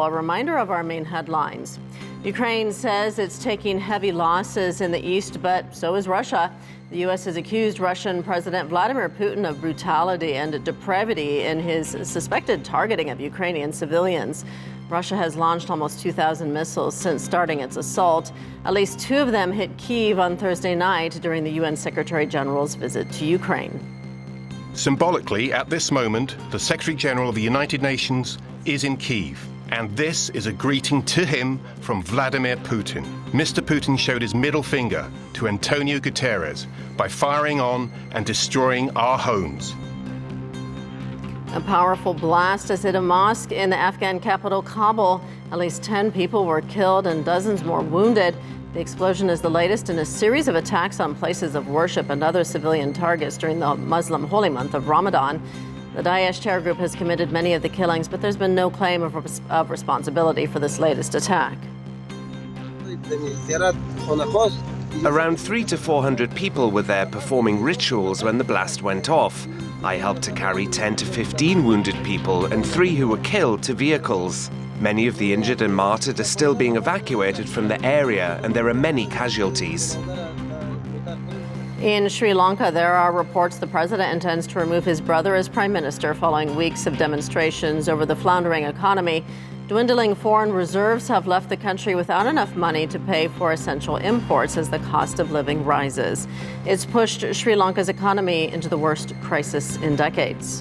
A reminder of our main headlines. Ukraine says it's taking heavy losses in the east, but so is Russia. The U.S. has accused Russian President Vladimir Putin of brutality and depravity in his suspected targeting of Ukrainian civilians. Russia has launched almost 2,000 missiles since starting its assault. At least 2 of them hit Kyiv on Thursday night during the UN Secretary General's visit to Ukraine. Symbolically, at this moment, the Secretary General of the United Nations is in Kyiv. And this is a greeting to him from Vladimir Putin. Mr. Putin showed his middle finger to Antonio Guterres by firing on and destroying our homes. A powerful blast has hit a mosque in the Afghan capital, Kabul. At least 10 people were killed and dozens more wounded. The explosion is the latest in a series of attacks on places of worship and other civilian targets during the Muslim holy month of Ramadan. The Daesh terror group has committed many of the killings, but there's been no claim of responsibility for this latest attack. Around 300 to 400 people were there performing rituals when the blast went off. I helped to carry 10 to 15 wounded people and 3 who were killed to vehicles. Many of the injured and martyred are still being evacuated from the area, and there are many casualties. In Sri Lanka, there are reports the president intends to remove his brother as prime minister following weeks of demonstrations over the floundering economy. Dwindling foreign reserves have left the country without enough money to pay for essential imports as the cost of living rises. It's pushed Sri Lanka's economy into the worst crisis in decades.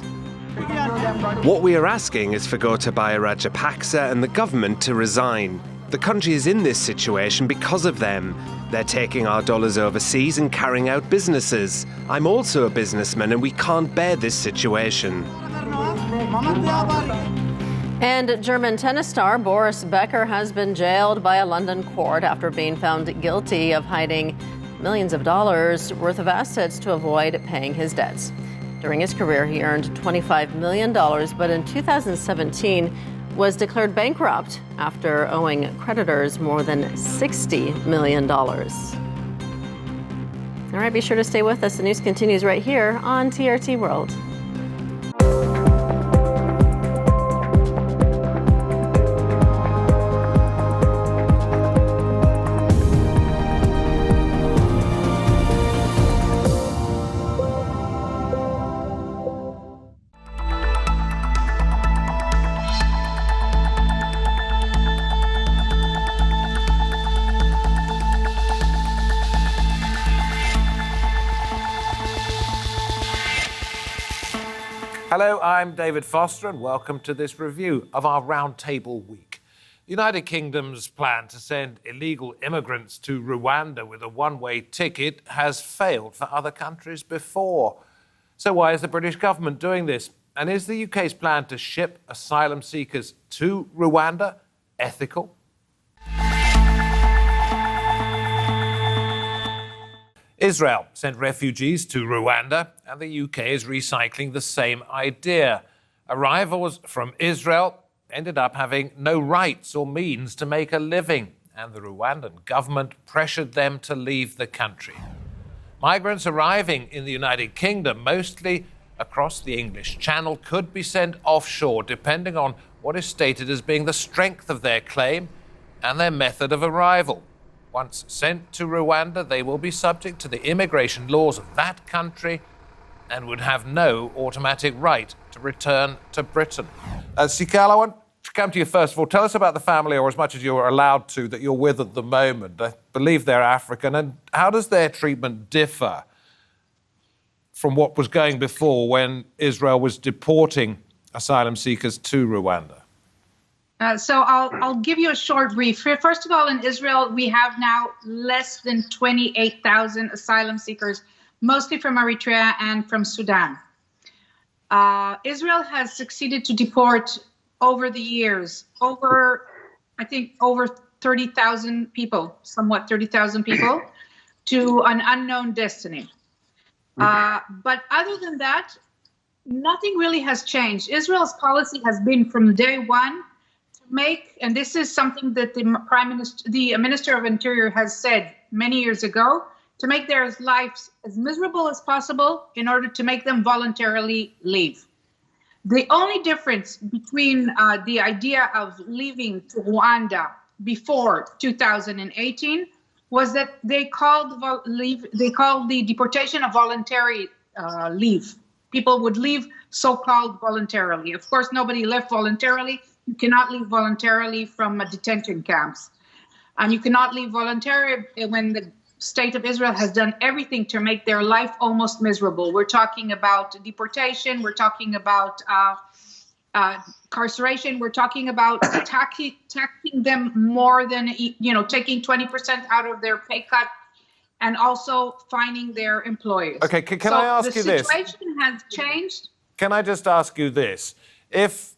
What we are asking is for Gotabaya Rajapaksa and the government to resign. The country is in this situation because of them. They're taking our dollars overseas and carrying out businesses. I'm also a businessman and we can't bear this situation. And German tennis star Boris Becker has been jailed by a London court after being found guilty of hiding millions of dollars worth of assets to avoid paying his debts. During his career, he earned $25 million, but in 2017 was declared bankrupt after owing creditors more than $60 million. All right, be sure to stay with us. The news continues right here on TRT World. Hello, I'm David Foster, and welcome to this review of our Roundtable Week. The United Kingdom's plan to send illegal immigrants to Rwanda with a one-way ticket has failed for other countries before. So why is the British government doing this? And is the UK's plan to ship asylum seekers to Rwanda ethical? Israel sent refugees to Rwanda, and the UK is recycling the same idea. Arrivals from Israel ended up having no rights or means to make a living, and the Rwandan government pressured them to leave the country. Migrants arriving in the United Kingdom, mostly across the English Channel, could be sent offshore, depending on what is stated as being the strength of their claim and their method of arrival. Once sent to Rwanda, they will be subject to the immigration laws of that country and would have no automatic right to return to Britain. Sikal, I want to come to you first of all. Tell us about the family, or as much as you're allowed to, that you're with at the moment. I believe they're African. And how does their treatment differ from what was going before when Israel was deporting asylum seekers to Rwanda? So I'll give you a short brief. First of all, in Israel, we have now less than 28,000 asylum seekers, mostly from Eritrea and from Sudan. Israel has succeeded to deport over the years over 30,000 people, somewhat 30,000 people, to an unknown destiny. But other than that, nothing really has changed. Israel's policy has been from day one make, and this is something that the Minister of Interior has said many years ago, to make their lives as miserable as possible in order to make them voluntarily leave. The only difference between the idea of leaving to Rwanda before 2018 was that they called the deportation a voluntary leave. People would leave so-called voluntarily. Of course, nobody left voluntarily. You cannot leave voluntarily from detention camps. And you cannot leave voluntarily when the state of Israel has done everything to make their life almost miserable. We're talking about deportation. We're talking about incarceration. We're talking about taxing them more than, taking 20% out of their pay cut and also fining their employers. Okay, can I ask you this? The situation has changed. Can I just ask you this? If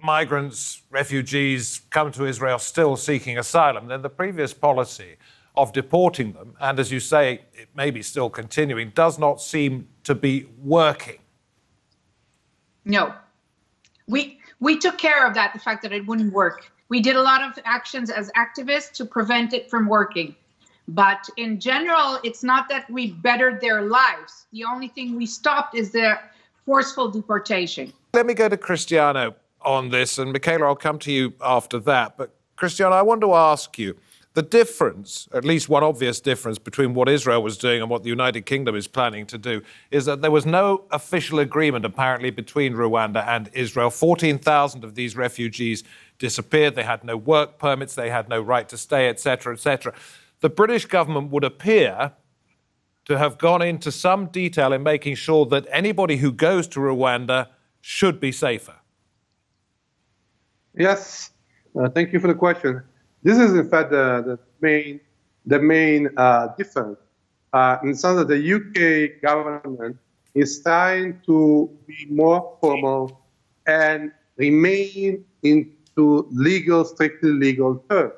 migrants, refugees come to Israel still seeking asylum, then the previous policy of deporting them, and as you say, it may be still continuing, does not seem to be working. No. We took care of that, the fact that it wouldn't work. We did a lot of actions as activists to prevent it from working. But in general, it's not that we bettered their lives. The only thing we stopped is the forceful deportation. Let me go to Cristiano on this, and Michaela, I'll come to you after that. But Cristiano, I want to ask you, the difference, at least one obvious difference between what Israel was doing and what the United Kingdom is planning to do, is that there was no official agreement, apparently, between Rwanda and Israel. 14,000 of these refugees disappeared. They had no work permits. They had no right to stay, etc., etc. The British government would appear to have gone into some detail in making sure that anybody who goes to Rwanda should be safer. Yes, thank you for the question. This is, in fact, the main difference. In the sense that the UK government is trying to be more formal and remain into strictly legal terms.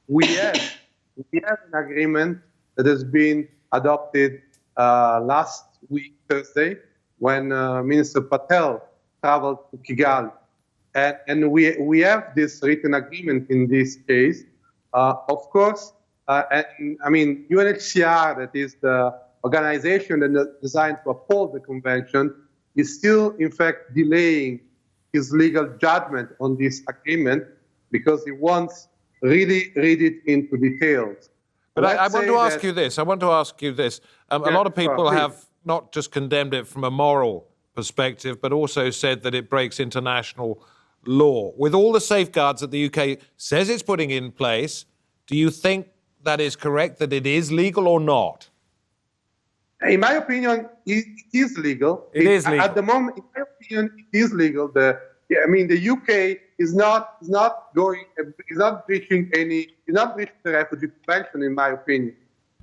We have an agreement that has been adopted last week, Thursday, when Minister Patel traveled to Kigali. And we have this written agreement in this case. Of course, UNHCR, that is the organization that is designed to uphold the convention, is still, in fact, delaying his legal judgment on this agreement because he wants really read it into details. But I want to ask you this. A lot of people have not just condemned it from a moral perspective, but also said that it breaks international law. With all the safeguards that the UK says it's putting in place, do you think that is correct, that it is legal or not? In my opinion, it is legal. It is legal. At the moment, in my opinion, it is legal. The UK is not breaching the refugee convention, in my opinion.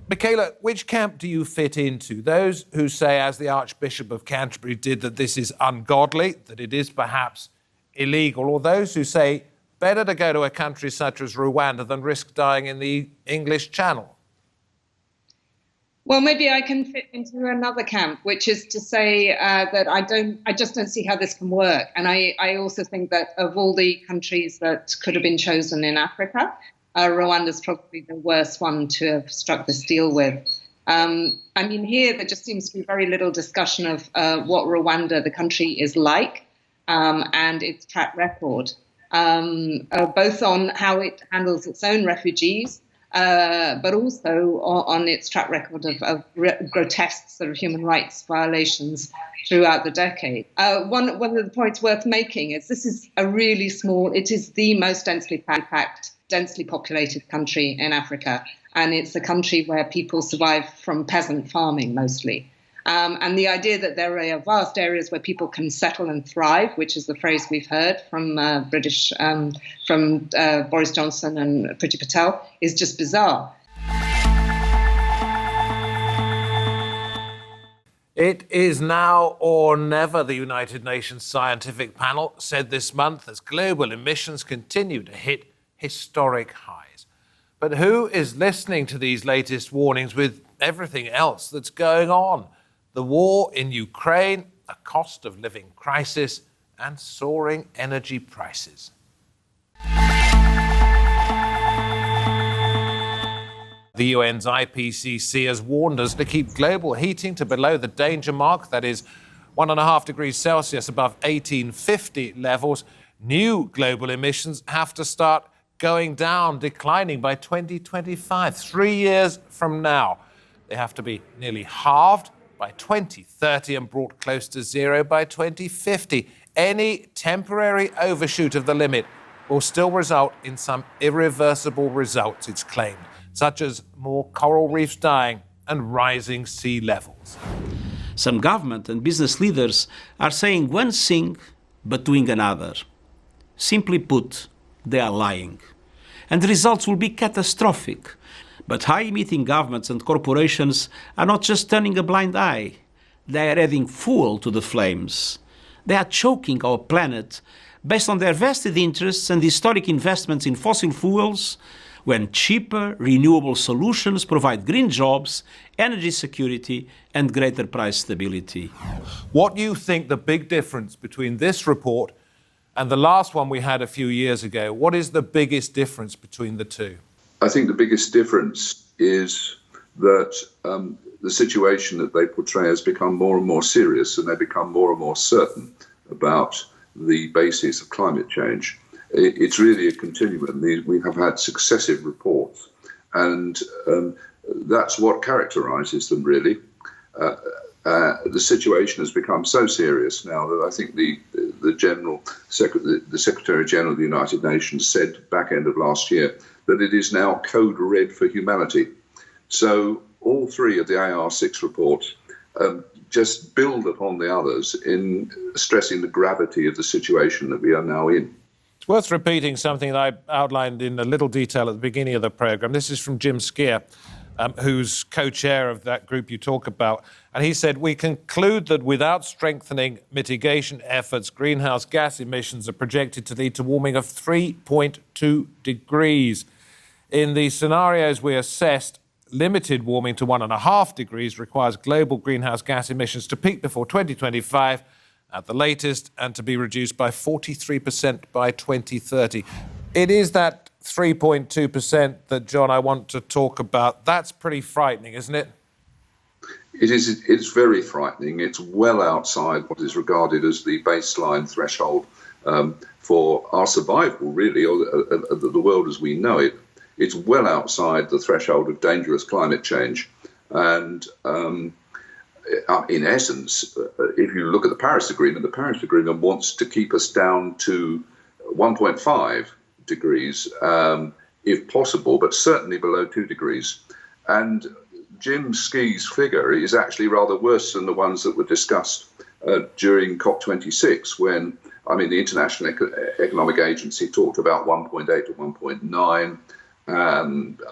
Michaela, which camp do you fit into? Those who say, as the Archbishop of Canterbury did, that this is ungodly, that it is perhaps illegal, or those who say better to go to a country such as Rwanda than risk dying in the English Channel? Well, maybe I can fit into another camp, which is to say that I just don't see how this can work. And I also think that of all the countries that could have been chosen in Africa, Rwanda's probably the worst one to have struck this deal with. Here there just seems to be very little discussion of what Rwanda, the country, is like. And its track record, both on how it handles its own refugees, but also on its track record of grotesque sort of human rights violations throughout the decade. One of the points worth making is this is it is the most densely packed, densely populated country in Africa, and it's a country where people survive from peasant farming mostly. And the idea that there are vast areas where people can settle and thrive, which is the phrase we've heard from Boris Johnson and Priti Patel, is just bizarre. It is now or never, the United Nations Scientific Panel said this month, as global emissions continue to hit historic highs. But who is listening to these latest warnings with everything else that's going on? The war in Ukraine, a cost of living crisis, and soaring energy prices. The UN's IPCC has warned us to keep global heating to below the danger mark, that is 1.5 degrees Celsius above 1850 levels, new global emissions have to start going down, declining by 2025, 3 years from now. They have to be nearly halved by 2030 and brought close to zero by 2050. Any temporary overshoot of the limit will still result in some irreversible results, it's claimed, such as more coral reefs dying and rising sea levels. Some government and business leaders are saying one thing but doing another. Simply put, they are lying. And the results will be catastrophic. But high-emitting governments and corporations are not just turning a blind eye. They are adding fuel to the flames. They are choking our planet based on their vested interests and historic investments in fossil fuels, when cheaper, renewable solutions provide green jobs, energy security, and greater price stability. What do you think the big difference between this report and the last one we had a few years ago? What is the biggest difference between the two? I think the biggest difference is that the situation that they portray has become more and more serious, and they become more and more certain about the basis of climate change. It's really a continuum. We have had successive reports, and that's what characterizes them, really. The situation has become so serious now that I think the Secretary General of the United Nations said back end of last year that it is now code red for humanity. So all three of the AR6 reports just build upon the others in stressing the gravity of the situation that we are now in. It's worth repeating something that I outlined in a little detail at the beginning of the programme. This is from Jim Skier, who's co-chair of that group you talk about. And he said, "We conclude that without strengthening mitigation efforts, greenhouse gas emissions are projected to lead to warming of 3.2 degrees. In the scenarios we assessed, limited warming to 1.5 degrees requires global greenhouse gas emissions to peak before 2025 at the latest and to be reduced by 43% by 2030. It is that 3.2% that, John, I want to talk about. That's pretty frightening, isn't it? It is. It's very frightening. It's well outside what is regarded as the baseline threshold for our survival, really, or the world as we know it. It's well outside the threshold of dangerous climate change. And in essence, if you look at the Paris Agreement wants to keep us down to 1.5 degrees, if possible, but certainly below 2 degrees. And Jim Skie's figure is actually rather worse than the ones that were discussed during COP26, when, the International Economic Agency talked about 1.8 to 1.9.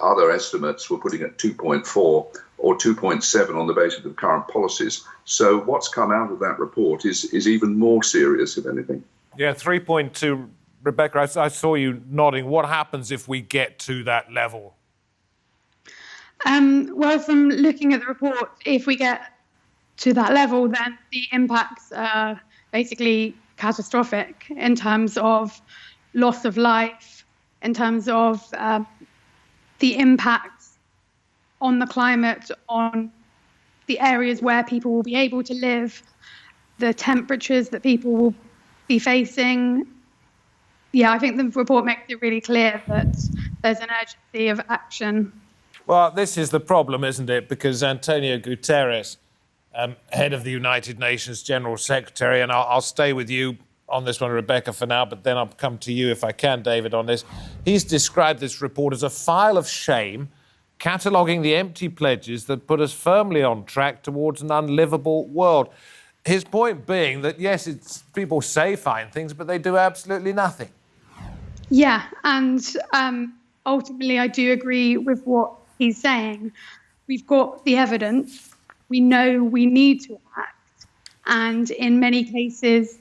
Other estimates were putting it 2.4 or 2.7 on the basis of current policies. So what's come out of that report is even more serious, if anything. Yeah, 3.2. Rebecca, I saw you nodding. What happens if we get to that level? Well, from looking at the report, if we get to that level, then the impacts are basically catastrophic in terms of loss of life, in terms of the impact on the climate, on the areas where people will be able to live, the temperatures that people will be facing. Yeah, I think the report makes it really clear that there's an urgency of action. Well, this is the problem, isn't it? Because Antonio Guterres, head of the United Nations General Secretary, and I'll stay with you on this one, Rebecca, for now, but then I'll come to you if I can, David, on this. He's described this report as a file of shame, cataloguing the empty pledges that put us firmly on track towards an unlivable world. His point being that, yes, it's people say fine things, but they do absolutely nothing. Yeah, and ultimately I do agree with what he's saying. We've got the evidence. We know we need to act. And in many cases,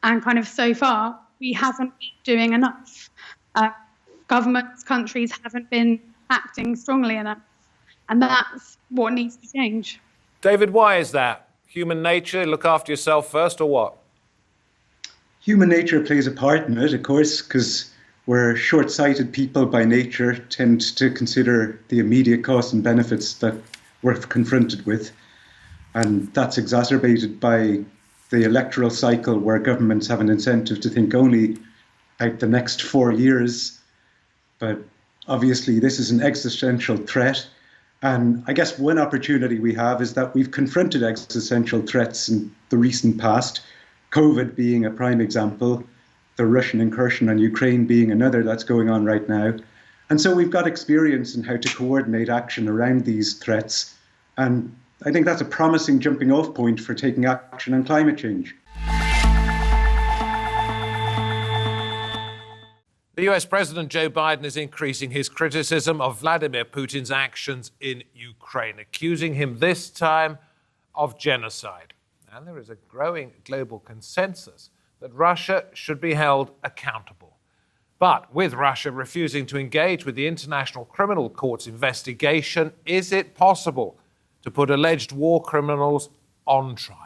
and kind of so far, we haven't been doing enough. Governments, countries haven't been acting strongly enough. And that's what needs to change. David, why is that? Human nature, look after yourself first, or what? Human nature plays a part in it, of course, because we're short-sighted people by nature, tend to consider the immediate costs and benefits that we're confronted with. And that's exacerbated by the electoral cycle where governments have an incentive to think only about the next 4 years. But obviously, this is an existential threat. And I guess one opportunity we have is that we've confronted existential threats in the recent past, COVID being a prime example, the Russian incursion on Ukraine being another that's going on right now. And so we've got experience in how to coordinate action around these threats. And I think that's a promising jumping off point for taking action on climate change. The US President Joe Biden is increasing his criticism of Vladimir Putin's actions in Ukraine, accusing him this time of genocide. And there is a growing global consensus that Russia should be held accountable. But with Russia refusing to engage with the International Criminal Court's investigation, is it possible to put alleged war criminals on trial?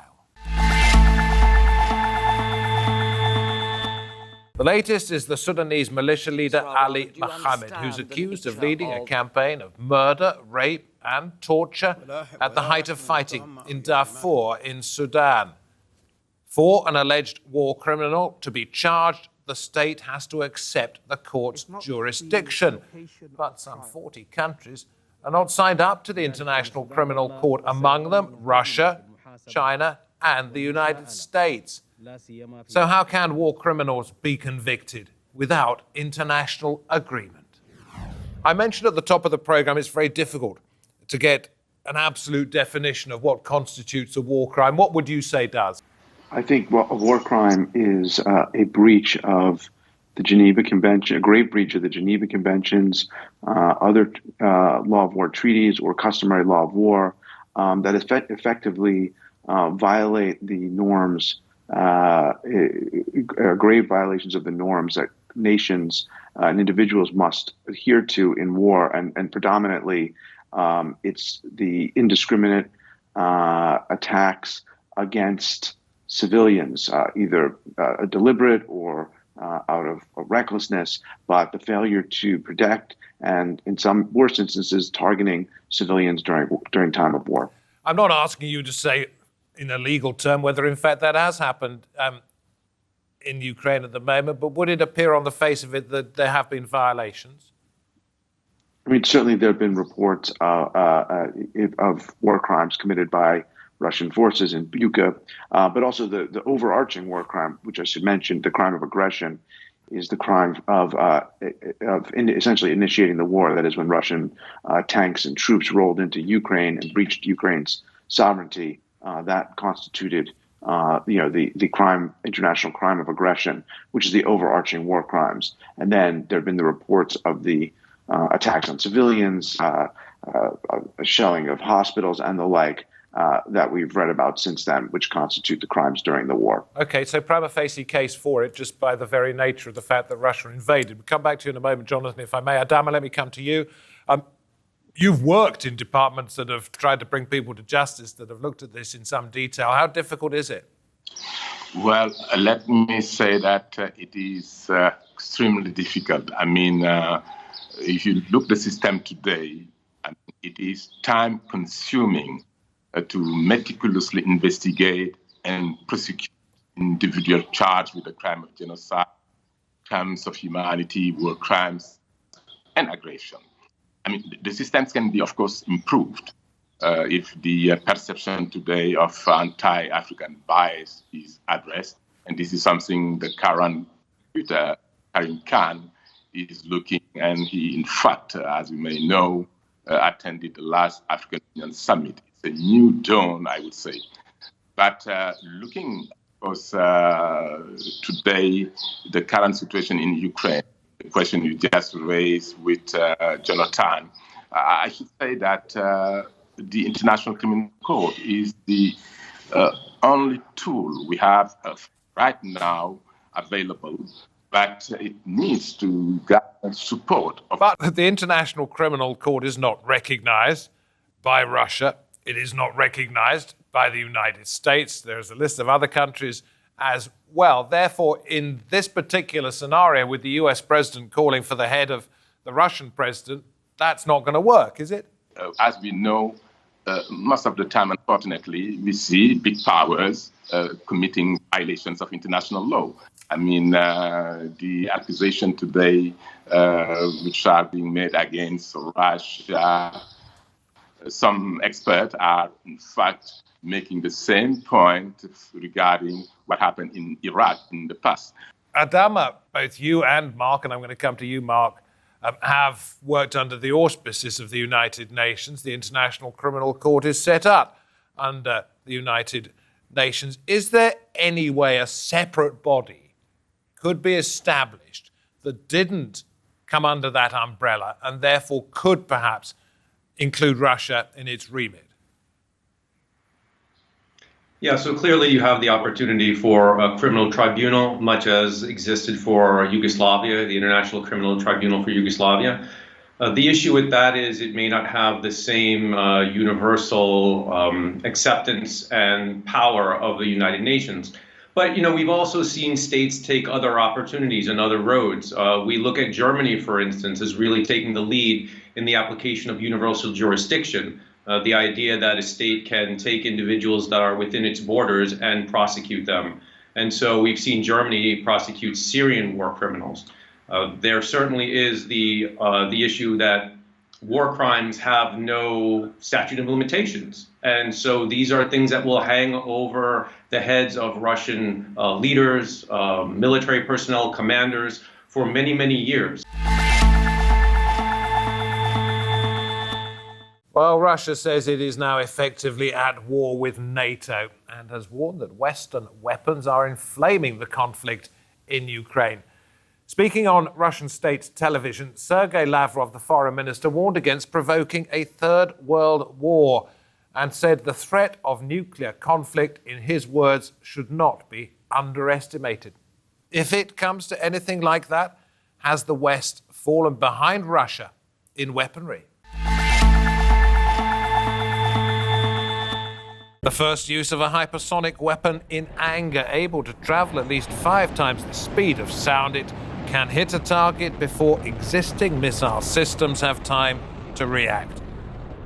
The latest is the Sudanese militia leader Ali Mohammed, who's accused of leading a campaign of murder, rape, and torture at the height of fighting in Darfur in Sudan. For an alleged war criminal to be charged, the state has to accept the court's jurisdiction. But some 40 countries are not signed up to the International Criminal Court, among them Russia, China, and the United States. So how can war criminals be convicted without international agreement? I mentioned at the top of the program it's very difficult to get an absolute definition of what constitutes a war crime. What would you say does? I think a war crime is a breach of the Geneva Convention, a grave breach of the Geneva Conventions, other law of war treaties or customary law of war that effectively violate the norms, grave violations of the norms that nations and individuals must adhere to in war. And predominantly, it's the indiscriminate attacks against civilians, either deliberate or out of recklessness, but the failure to protect and, in some worse instances, targeting civilians during time of war. I'm not asking you to say in a legal term whether, in fact, that has happened in Ukraine at the moment, but would it appear on the face of it that there have been violations? I mean, certainly there have been reports of war crimes committed by Russian forces in Bucha, but also the overarching war crime, which I should mention, the crime of aggression, is the crime of essentially initiating the war. That is, when Russian tanks and troops rolled into Ukraine and breached Ukraine's sovereignty. That constituted, the crime, international crime of aggression, which is the overarching war crimes. And then there have been the reports of the attacks on civilians, shelling of hospitals, and the like. That we've read about since then, which constitute the crimes during the war. Okay, so prima facie case for it, just by the very nature of the fact that Russia invaded. We'll come back to you in a moment, Jonathan, if I may. Adama, let me come to you. You've worked in departments that have tried to bring people to justice, that have looked at this in some detail. How difficult is it? Well, let me say that it is extremely difficult. I mean, if you look at the system today, it is time-consuming to meticulously investigate and prosecute individual charged with the crime of genocide, crimes of humanity, war crimes, and aggression. I mean, the systems can be, of course, improved if the perception today of anti-African bias is addressed. And this is something the current Twitter, Karim Khan, is looking, and he, in fact, as we may know, attended the last African Union Summit. A new dawn, I would say. But looking, of course, today, the current situation in Ukraine, the question you just raised with Jonathan, I should say that the International Criminal Court is the only tool we have right now available, but it needs to get support. But the International Criminal Court is not recognized by Russia. It is not recognized by the United States. There's a list of other countries as well. Therefore, in this particular scenario, with the US president calling for the head of the Russian president, that's not going to work, is it? As we know, most of the time, unfortunately, we see big powers committing violations of international law. I mean, the accusation today, which are being made against Russia, some experts are, in fact, making the same point regarding what happened in Iraq in the past. Adama, both you and Mark, and I'm going to come to you, Mark, have worked under the auspices of the United Nations. The International Criminal Court is set up under the United Nations. Is there any way a separate body could be established that didn't come under that umbrella and therefore could perhaps include Russia in its remit? Yeah, so clearly you have the opportunity for a criminal tribunal, much as existed for Yugoslavia, the International Criminal Tribunal for Yugoslavia. The issue with that is it may not have the same universal acceptance and power of the United Nations. But, we've also seen states take other opportunities and other roads. We look at Germany, for instance, as really taking the lead in the application of universal jurisdiction. The idea that a state can take individuals that are within its borders and prosecute them. And so we've seen Germany prosecute Syrian war criminals. There certainly is the issue that war crimes have no statute of limitations. And so these are things that will hang over the heads of Russian leaders, military personnel, commanders for many, many years. Well, Russia says it is now effectively at war with NATO and has warned that Western weapons are inflaming the conflict in Ukraine. Speaking on Russian state television, Sergei Lavrov, the foreign minister, warned against provoking a third world war and said the threat of nuclear conflict, in his words, should not be underestimated. If it comes to anything like that, has the West fallen behind Russia in weaponry? The first use of a hypersonic weapon in anger, able to travel at least 5 times the speed of sound. It can hit a target before existing missile systems have time to react.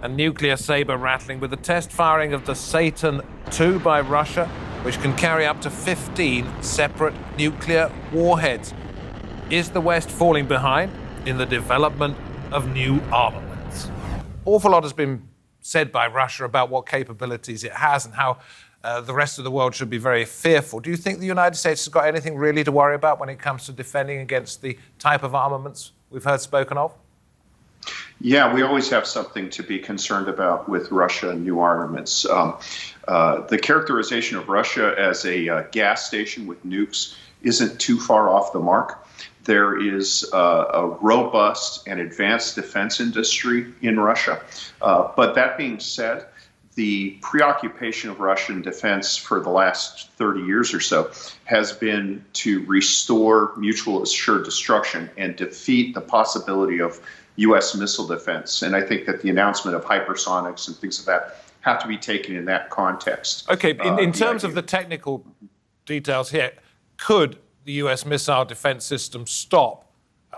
A nuclear saber rattling with the test firing of the Satan II by Russia, which can carry up to 15 separate nuclear warheads. Is the West falling behind in the development of new armaments? Awful lot has been said by Russia about what capabilities it has and how the rest of the world should be very fearful. Do you think the United States has got anything really to worry about when it comes to defending against the type of armaments we've heard spoken of? Yeah, we always have something to be concerned about with Russia and new armaments. The characterization of Russia as a gas station with nukes isn't too far off the mark. There is a robust and advanced defense industry in Russia. But that being said, the preoccupation of Russian defense for the last 30 years or so has been to restore mutual assured destruction and defeat the possibility of U.S. missile defense. And I think that the announcement of hypersonics and things of that have to be taken in that context. Okay, in terms of the technical details here, could the U.S. missile defense system stop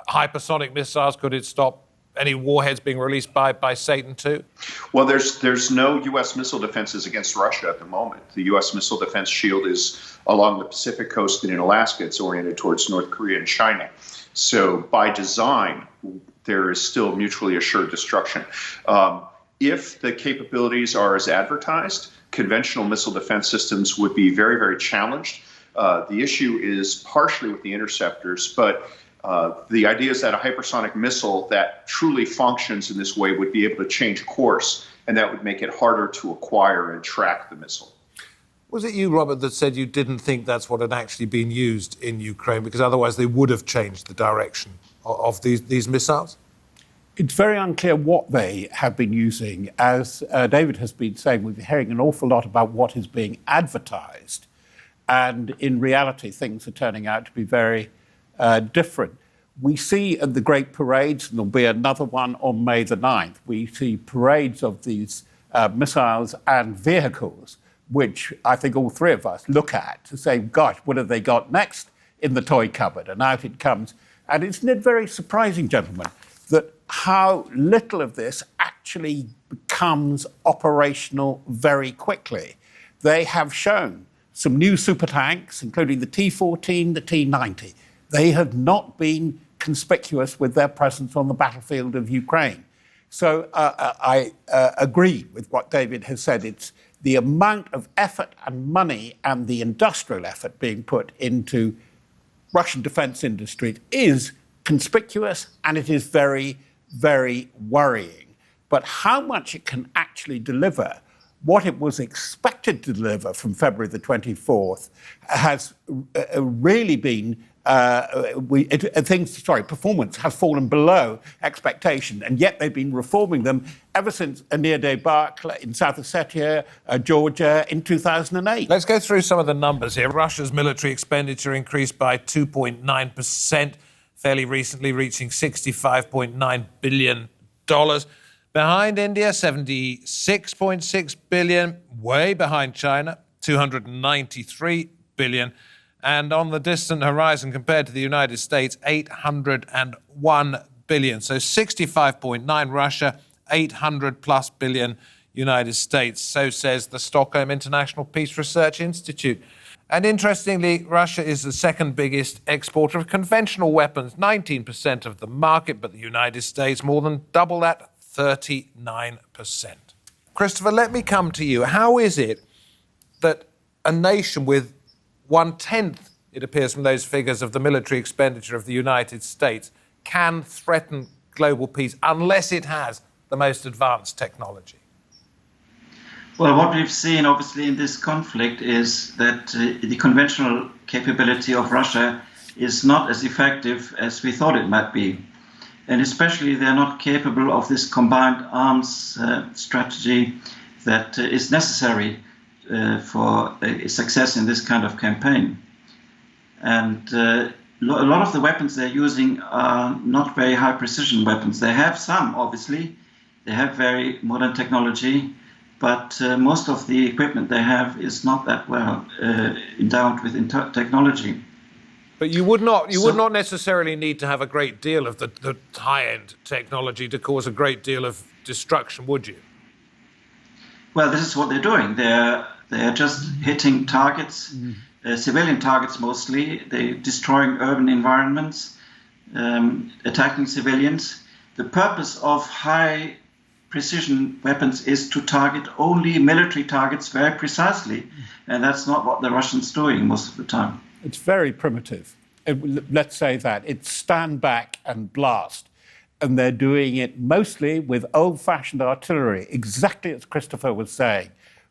hypersonic missiles? Could it stop any warheads being released by Satan II? Well, there's no U.S. missile defenses against Russia at the moment. The U.S. missile defense shield is along the Pacific coast and in Alaska. It's oriented towards North Korea and China. So by design, there is still mutually assured destruction. If the capabilities are as advertised, conventional missile defense systems would be very, very challenged. The issue is partially with the interceptors, but the idea is that a hypersonic missile that truly functions in this way would be able to change course, and that would make it harder to acquire and track the missile. Was it you, Robert, that said you didn't think that's what had actually been used in Ukraine, because otherwise they would have changed the direction of these missiles? It's very unclear what they have been using. As David has been saying, we've been hearing an awful lot about what is being advertised. And in reality, things are turning out to be very different. We see at the great parades, and there'll be another one on May the 9th, we see parades of these missiles and vehicles, which I think all three of us look at to say, gosh, what have they got next in the toy cupboard? And out it comes. And isn't it very surprising, gentlemen, that how little of this actually actually becomes operational very quickly. They have shown some new super tanks, including the T-14, the T-90. They have not been conspicuous with their presence on the battlefield of Ukraine. So I agree with what David has said. It's the amount of effort and money and the industrial effort being put into Russian defense industry is conspicuous, and it is very, very worrying. But how much it can actually deliver, what it was expected to deliver from February the 24th, has really been performance has fallen below expectation, and yet they've been reforming them ever since near debacle in South Ossetia, Georgia in 2008. Let's go through some of the numbers here. Russia's military expenditure increased by 2.9% fairly recently, reaching $65.9 billion. Behind India, $76.6 billion, way behind China, $293 billion. And on the distant horizon, compared to the United States, $801 billion. So 65.9 Russia, 800 plus billion United States. So says the Stockholm International Peace Research Institute. And interestingly, Russia is the second biggest exporter of conventional weapons, 19% of the market, but the United States more than double that, 39%. Christopher, let me come to you. How is it that a nation with 1/10, it appears from those figures, of the military expenditure of the United States can threaten global peace unless it has the most advanced technology? Well, what we've seen, obviously, in this conflict is that the conventional capability of Russia is not as effective as we thought it might be. And especially they're not capable of this combined arms strategy that is necessary for a success in this kind of campaign. And a lot of the weapons they're using are not very high precision weapons. They have some, obviously. They have very modern technology, but most of the equipment they have is not that well endowed with technology. But you would not necessarily need to have a great deal of the high-end technology to cause a great deal of destruction, would you? Well, this is what they're doing. They're just hitting targets, civilian targets mostly. They're destroying urban environments, attacking civilians. The purpose of high precision weapons is to target only military targets very precisely. And that's not what the Russians are doing most of the time. It's very primitive. Let's say that. It's stand back and blast. And they're doing it mostly with old-fashioned artillery, exactly as Christopher was saying.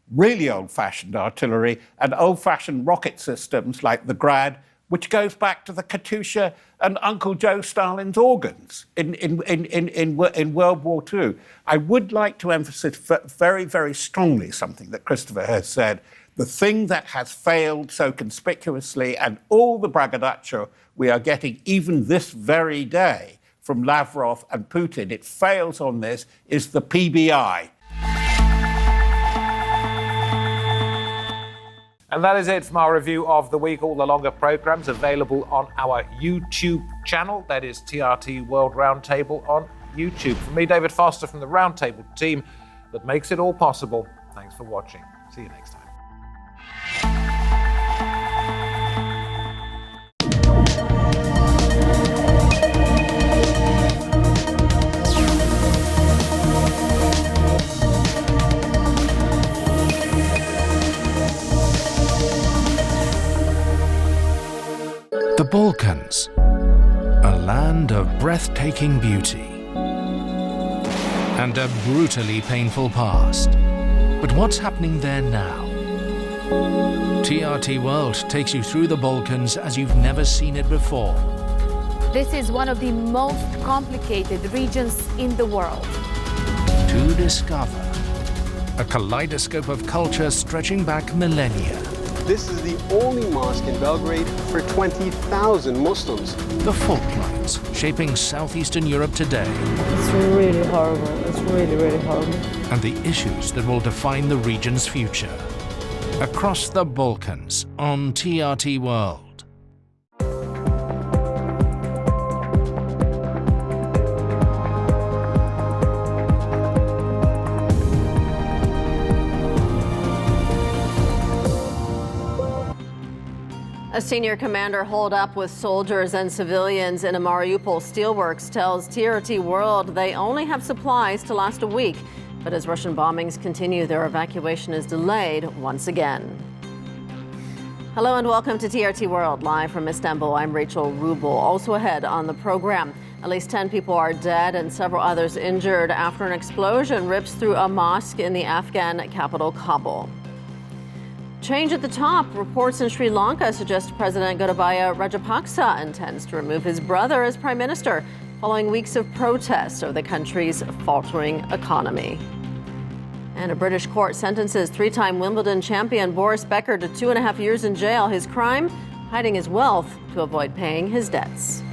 Really old-fashioned artillery and old-fashioned rocket systems like the Grad, which goes back to the Katyusha and Uncle Joe Stalin's organs in World War II. I would like to emphasize very, very strongly something that Christopher has said. The thing that has failed so conspicuously, and all the braggadocio we are getting even this very day from Lavrov and Putin, it fails on this, is the PBI. And that is it from our review of the week. All the longer programmes available on our YouTube channel. That is TRT World Roundtable on YouTube. From me, David Foster, from the Roundtable team that makes it all possible. Thanks for watching. See you next time. The Balkans, a land of breathtaking beauty and a brutally painful past. But what's happening there now? TRT World takes you through the Balkans as you've never seen it before. This is one of the most complicated regions in the world. To discover a kaleidoscope of culture stretching back millennia. This is the only mosque in Belgrade for 20,000 Muslims. The fault lines shaping southeastern Europe today. It's really horrible. It's really, really horrible. And the issues that will define the region's future. Across the Balkans on TRT World. A senior commander holed up with soldiers and civilians in a Mariupol steelworks tells TRT World they only have supplies to last a week. But as Russian bombings continue, their evacuation is delayed once again. Hello and welcome to TRT World, live from Istanbul. I'm Rachel Rubel. Also ahead on the program, at least 10 people are dead and several others injured after an explosion rips through a mosque in the Afghan capital, Kabul. Change at the top. Reports in Sri Lanka suggest President Gotabaya Rajapaksa intends to remove his brother as prime minister following weeks of protests over the country's faltering economy. And a British court sentences three-time Wimbledon champion Boris Becker to 2.5 years in jail. His crime? Hiding his wealth to avoid paying his debts.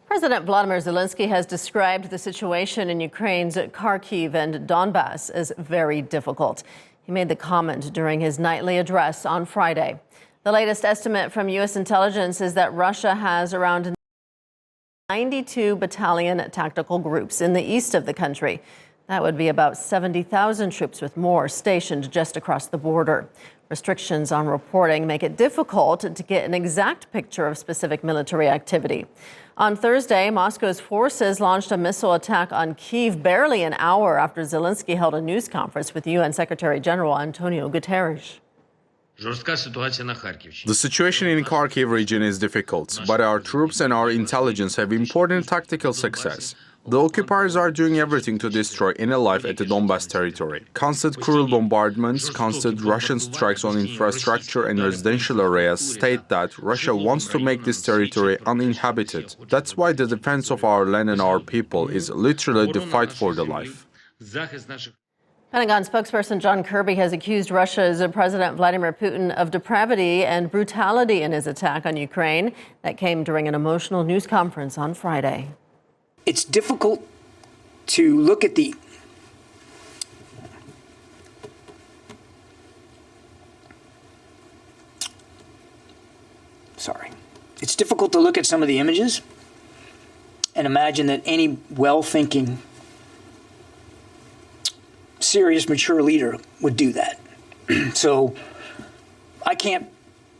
President Vladimir Zelensky has described the situation in Ukraine's Kharkiv and Donbass as very difficult. He made the comment during his nightly address on Friday. The latest estimate from U.S. intelligence is that Russia has around 92 battalion tactical groups in the east of the country. That would be about 70,000 troops with more stationed just across the border. Restrictions on reporting make it difficult to get an exact picture of specific military activity. On Thursday, Moscow's forces launched a missile attack on Kyiv barely an hour after Zelensky held a news conference with UN Secretary General Antonio Guterres. The situation in Kharkiv region is difficult, but our troops and our intelligence have important tactical success. The occupiers are doing everything to destroy any life at the Donbas territory. Constant cruel bombardments, constant Russian strikes on infrastructure and residential areas state that Russia wants to make this territory uninhabited. That's why the defense of our land and our people is literally the fight for the life. Pentagon spokesperson John Kirby has accused Russia's President Vladimir Putin of depravity and brutality in his attack on Ukraine. That came during an emotional news conference on Friday. It's difficult to look at the It's difficult to look at some of the images and imagine that any well-thinking, serious, mature leader would do that. So I can't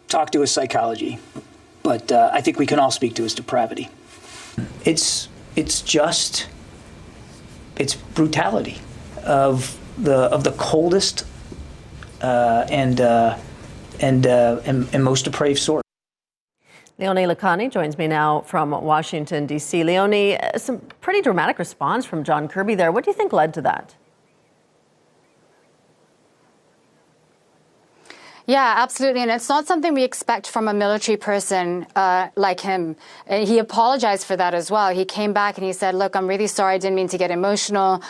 talk to his psychology, but I think we can all speak to his depravity. It's brutality of the coldest and most depraved sort. Leonie Lacani joins me now from Washington, D.C. Leonie, some pretty dramatic response from John Kirby there. What do you think led to that? Yeah, absolutely. And it's not something we expect from a military person like him. He apologized for that as well. He came back and he said, look, I'm really sorry. I didn't mean to get emotional.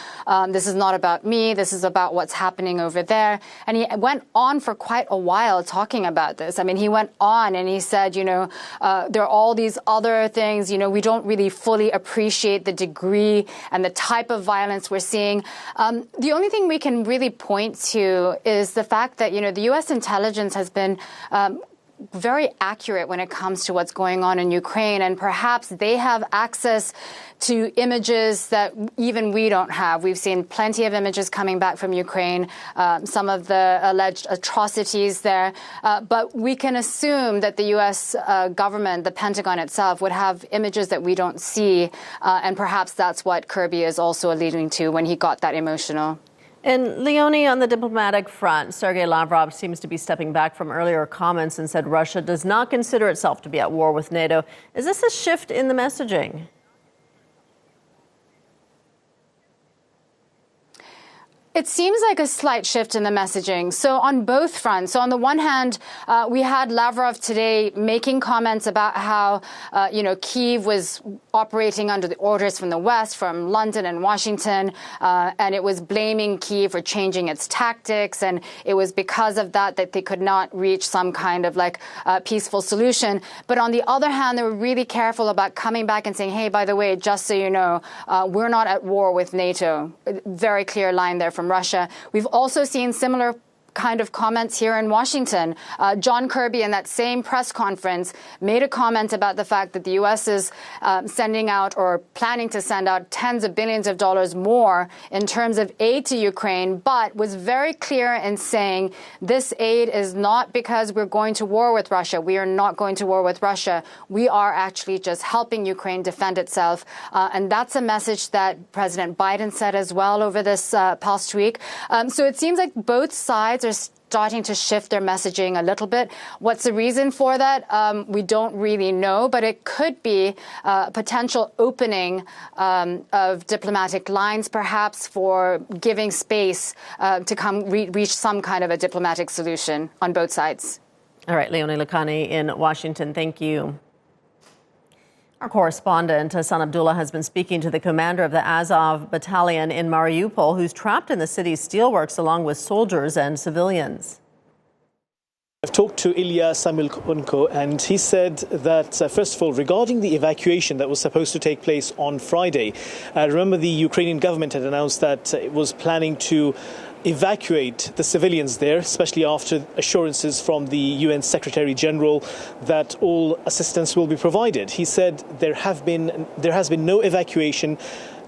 This is not about me. This is about what's happening over there. And he went on for quite a while talking about this. I mean, he went on and he said, there are all these other things. We don't really fully appreciate the degree and the type of violence we're seeing. The only thing we can really point to is the fact that, the U.S. intelligence has been very accurate when it comes to what's going on in Ukraine, and perhaps they have access to images that even we don't have. We've seen plenty of images coming back from Ukraine, some of the alleged atrocities there, but we can assume that the U.S. government, the Pentagon itself, would have images that we don't see, and perhaps that's what Kirby is also alluding to when he got that emotional. And Leonie, on the diplomatic front, Sergei Lavrov seems to be stepping back from earlier comments and said Russia does not consider itself to be at war with NATO. Is this a shift in the messaging? It seems like a slight shift in the messaging. So on both fronts. So on the one hand, we had Lavrov today making comments about how, Kyiv was operating under the orders from the West, from London and Washington, and it was blaming Kyiv for changing its tactics. And it was because of that they could not reach some kind of peaceful solution. But on the other hand, they were really careful about coming back and saying, hey, by the way, just so you know, we're not at war with NATO. Very clear line there from Russia. We've also seen similar kind of comments here in Washington. John Kirby, in that same press conference, made a comment about the fact that the U.S. is sending out or planning to send out tens of billions of dollars more in terms of aid to Ukraine, but was very clear in saying this aid is not because we're going to war with Russia. We are not going to war with Russia. We are actually just helping Ukraine defend itself. And that's a message that President Biden said as well over this past week. So it seems like both sides are starting to shift their messaging a little bit. What's the reason for that? We don't really know, but it could be a potential opening of diplomatic lines, perhaps, for giving space to come reach some kind of a diplomatic solution on both sides. All right, Leonie Lacani in Washington, thank you. Our correspondent, Hassan Abdullah, has been speaking to the commander of the Azov battalion in Mariupol, who's trapped in the city's steelworks along with soldiers and civilians. I've talked to Ilya Samylenko, and he said that, first of all, regarding the evacuation that was supposed to take place on Friday, remember the Ukrainian government had announced that it was planning to evacuate the civilians there, especially after assurances from the UN Secretary General that all assistance will be provided. He said there has been no evacuation.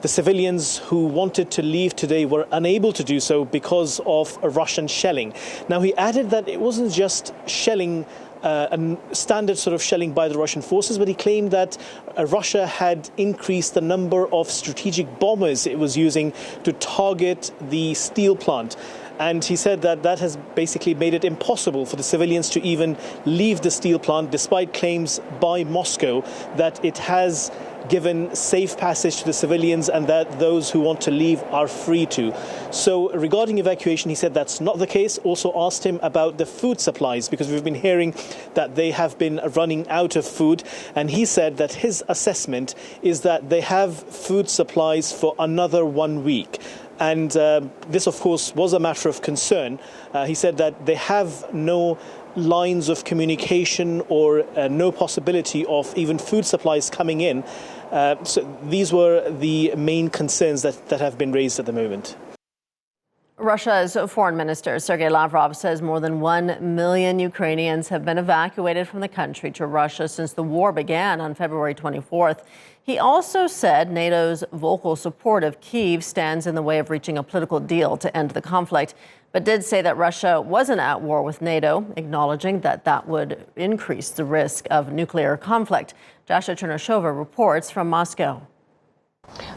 The civilians who wanted to leave today were unable to do so because of Russian shelling. Now, he added that it wasn't just shelling, a standard sort of shelling by the Russian forces, but he claimed that Russia had increased the number of strategic bombers it was using to target the steel plant. And he said that that has basically made it impossible for the civilians to even leave the steel plant, despite claims by Moscow that it has given safe passage to the civilians and that those who want to leave are free to. So regarding evacuation, he said that's not the case. Also asked him about the food supplies, because we've been hearing that they have been running out of food. And he said that his assessment is that they have food supplies for another 1 week. And this, of course, was a matter of concern. He said that they have no lines of communication or no possibility of even food supplies coming in. So these were the main concerns that have been raised at the moment. Russia's foreign minister, Sergei Lavrov, says more than 1 million Ukrainians have been evacuated from the country to Russia since the war began on February 24th. He also said NATO's vocal support of Kyiv stands in the way of reaching a political deal to end the conflict, but did say that Russia wasn't at war with NATO, acknowledging that that would increase the risk of nuclear conflict. Jasha Chernyshova reports from Moscow.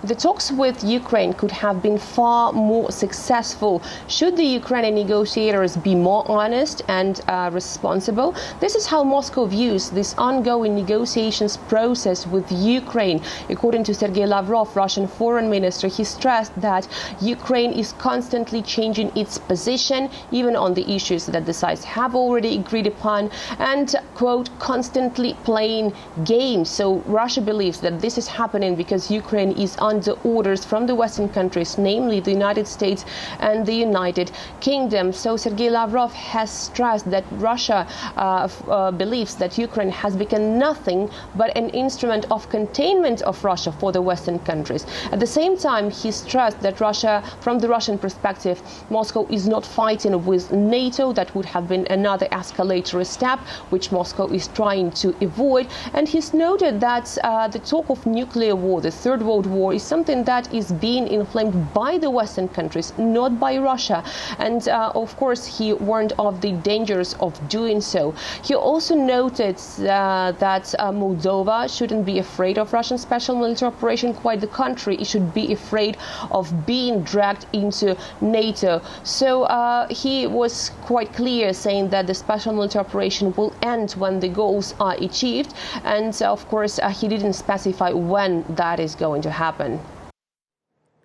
The talks with Ukraine could have been far more successful should the Ukrainian negotiators be more honest and responsible. This is how Moscow views this ongoing negotiations process with Ukraine. According to Sergei Lavrov, Russian foreign minister, he stressed that Ukraine is constantly changing its position, even on the issues that the sides have already agreed upon, and, quote, constantly playing games. So Russia believes that this is happening because Ukraine is under orders from the Western countries, namely the United States and the United Kingdom. So Sergei Lavrov has stressed that Russia believes that Ukraine has become nothing but an instrument of containment of Russia for the Western countries. At the same time, he stressed that Russia, from the Russian perspective, Moscow is not fighting with NATO. That would have been another escalatory step, which Moscow is trying to avoid. And he's noted that the talk of nuclear war, the Third World War, is something that is being inflamed by the Western countries, not by Russia. And of course, he warned of the dangers of doing so. He also noted that Moldova shouldn't be afraid of Russian special military operation. Quite the contrary, it should be afraid of being dragged into NATO. So he was quite clear, saying that the special military operation will end when the goals are achieved. And of course, he didn't specify when that is going to happen.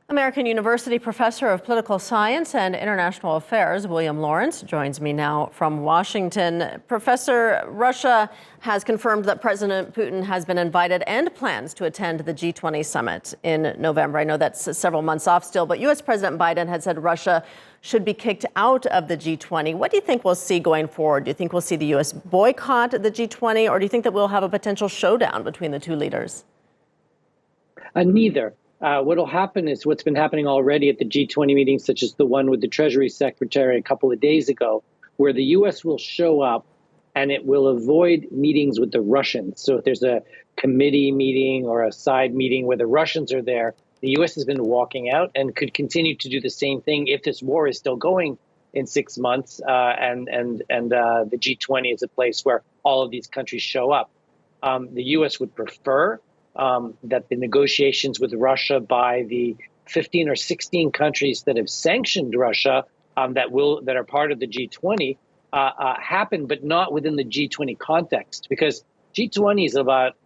American University professor of political science and international affairs, William Lawrence, joins me now from Washington. Professor, Russia has confirmed that President Putin has been invited and plans to attend the G20 summit in November. I know that's several months off still, but U.S. President Biden had said Russia should be kicked out of the G20. What do you think we'll see going forward? Do you think we'll see the U.S. boycott the G20, or do you think that we'll have a potential showdown between the two leaders? Neither. what will happen is what's been happening already at the G20 meetings, such as the one with the Treasury Secretary a couple of days ago, where the U.S. will show up and it will avoid meetings with the Russians. So if there's a committee meeting or a side meeting where the Russians are there, the U.S. has been walking out and could continue to do the same thing if this war is still going in 6 months. And the G20 is a place where all of these countries show up. The U.S. would prefer that the negotiations with Russia by the 15 or 16 countries that have sanctioned Russia that are part of the G20 happen, but not within the G20 context, because G20 is about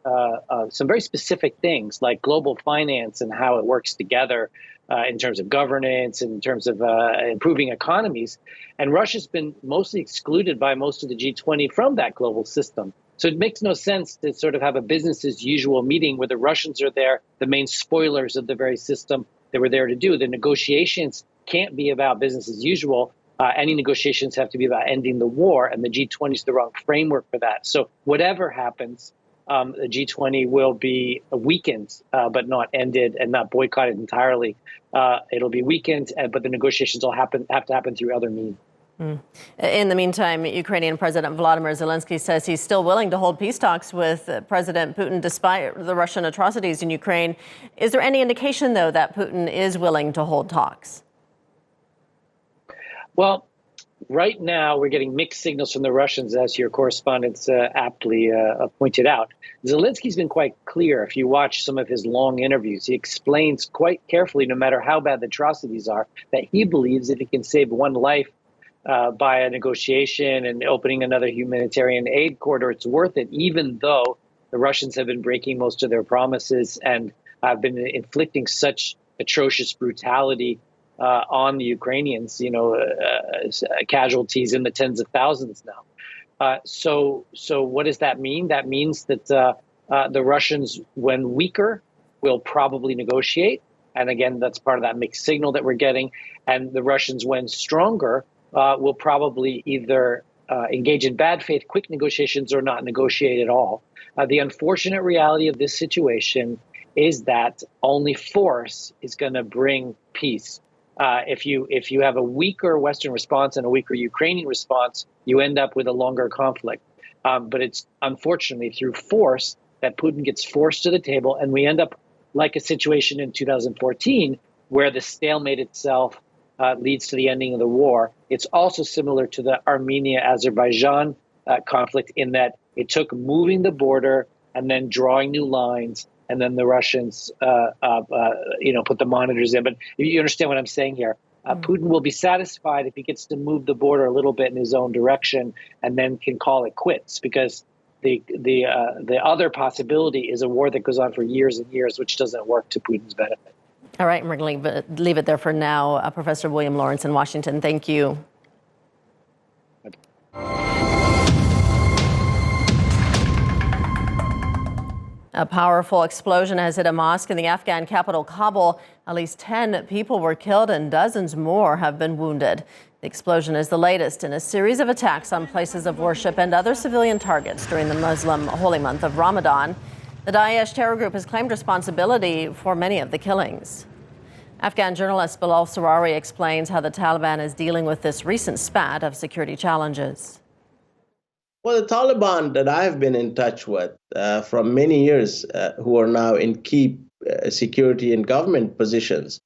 some very specific things like global finance and how it works together in terms of governance, in terms of improving economies. And Russia's been mostly excluded by most of the G20 from that global system. So it makes no sense to sort of have a business as usual meeting where the Russians are there, the main spoilers of the very system they were there to do. The negotiations can't be about business as usual. Any negotiations have to be about ending the war, and the G20 is the wrong framework for that. So whatever happens, the G20 will be weakened, but not ended and not boycotted entirely. It'll be weakened, but the negotiations will have to happen through other means. In the meantime, Ukrainian President Volodymyr Zelensky says he's still willing to hold peace talks with President Putin despite the Russian atrocities in Ukraine. Is there any indication, though, that Putin is willing to hold talks? Well, right now we're getting mixed signals from the Russians, as your correspondents aptly pointed out. Zelensky's been quite clear. If you watch some of his long interviews, he explains quite carefully, no matter how bad the atrocities are, that he believes if he can save one life by a negotiation and opening another humanitarian aid corridor, it's worth it, even though the Russians have been breaking most of their promises and have been inflicting such atrocious brutality on the Ukrainians, casualties in the tens of thousands now. So what does that mean? That means that the Russians, when weaker, will probably negotiate. And again, that's part of that mixed signal that we're getting. And the Russians, when stronger, will probably either engage in bad faith, quick negotiations, or not negotiate at all. The unfortunate reality of this situation is that only force is going to bring peace. If you have a weaker Western response and a weaker Ukrainian response, you end up with a longer conflict. But it's unfortunately through force that Putin gets forced to the table, and we end up like a situation in 2014 where the stalemate itself leads to the ending of the war. It's also similar to the Armenia-Azerbaijan conflict in that it took moving the border and then drawing new lines, and then the Russians, put the monitors in. But you understand what I'm saying here. Putin will be satisfied if he gets to move the border a little bit in his own direction, and then can call it quits, because the other possibility is a war that goes on for years and years, which doesn't work to Putin's benefit. All right, we're going to leave it there for now. Professor William Lawrence in Washington, thank you. A powerful explosion has hit a mosque in the Afghan capital, Kabul. At least 10 people were killed and dozens more have been wounded. The explosion is the latest in a series of attacks on places of worship and other civilian targets during the Muslim holy month of Ramadan. The Daesh terror group has claimed responsibility for many of the killings. Afghan journalist Bilal Sarari explains how the Taliban is dealing with this recent spat of security challenges. Well, the Taliban that I've been in touch with from many years, who are now in key security and government positions,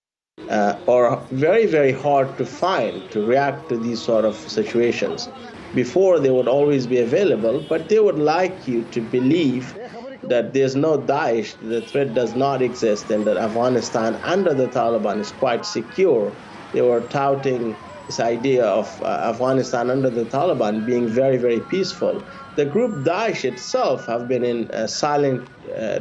are very, very hard to find to react to these sort of situations. Before, they would always be available, but they would like you to believe that there's no Daesh, the threat does not exist, and that Afghanistan under the Taliban is quite secure. They were touting this idea of Afghanistan under the Taliban being very, very peaceful. The group Daesh itself have been in a silent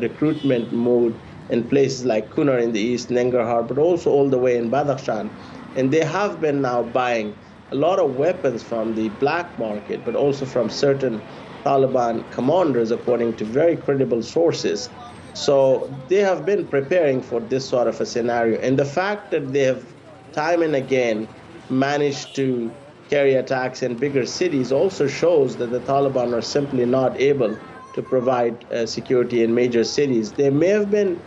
recruitment mode in places like Kunar in the east, Nangarhar, but also all the way in Badakhshan. And they have been now buying a lot of weapons from the black market, but also from certain Taliban commanders, according to very credible sources. So they have been preparing for this sort of a scenario. And the fact that they have time and again managed to carry attacks in bigger cities also shows that the Taliban are simply not able to provide security in major cities. They may have been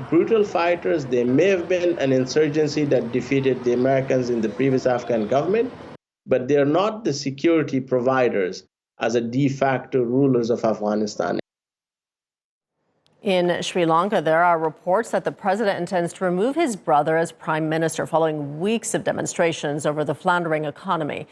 brutal fighters. They may have been an insurgency that defeated the Americans in the previous Afghan government, but they're not the security providers as a de facto rulers of Afghanistan. In Sri Lanka, there are reports that the president intends to remove his brother as prime minister following weeks of demonstrations over the floundering economy.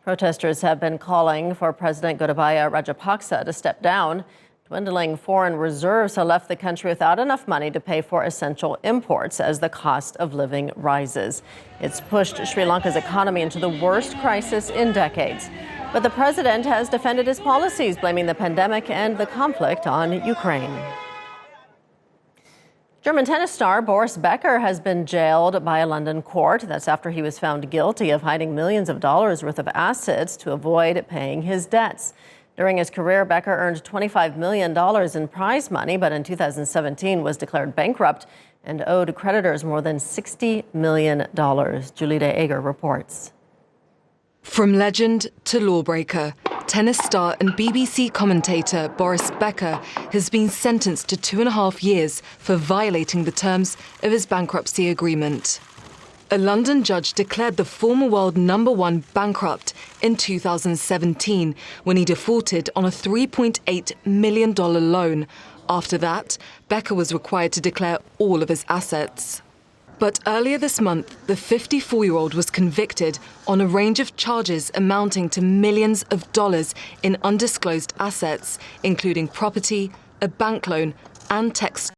Protesters have been calling for President Gotabaya Rajapaksa to step down. Dwindling foreign reserves have left the country without enough money to pay for essential imports as the cost of living rises. It's pushed Sri Lanka's economy into the worst crisis in decades. But the president has defended his policies, blaming the pandemic and the conflict on Ukraine. German tennis star Boris Becker has been jailed by a London court. That's after he was found guilty of hiding millions of dollars worth of assets to avoid paying his debts. During his career, Becker earned $25 million in prize money, but in 2017 was declared bankrupt and owed creditors more than $60 million. Julita Ager reports. From legend to lawbreaker, tennis star and BBC commentator Boris Becker has been sentenced to 2.5 years for violating the terms of his bankruptcy agreement. A London judge declared the former world #1 bankrupt in 2017 when he defaulted on a $3.8 million loan. After that, Becker was required to declare all of his assets. But earlier this month, the 54-year-old was convicted on a range of charges amounting to millions of dollars in undisclosed assets, including property, a bank loan, and text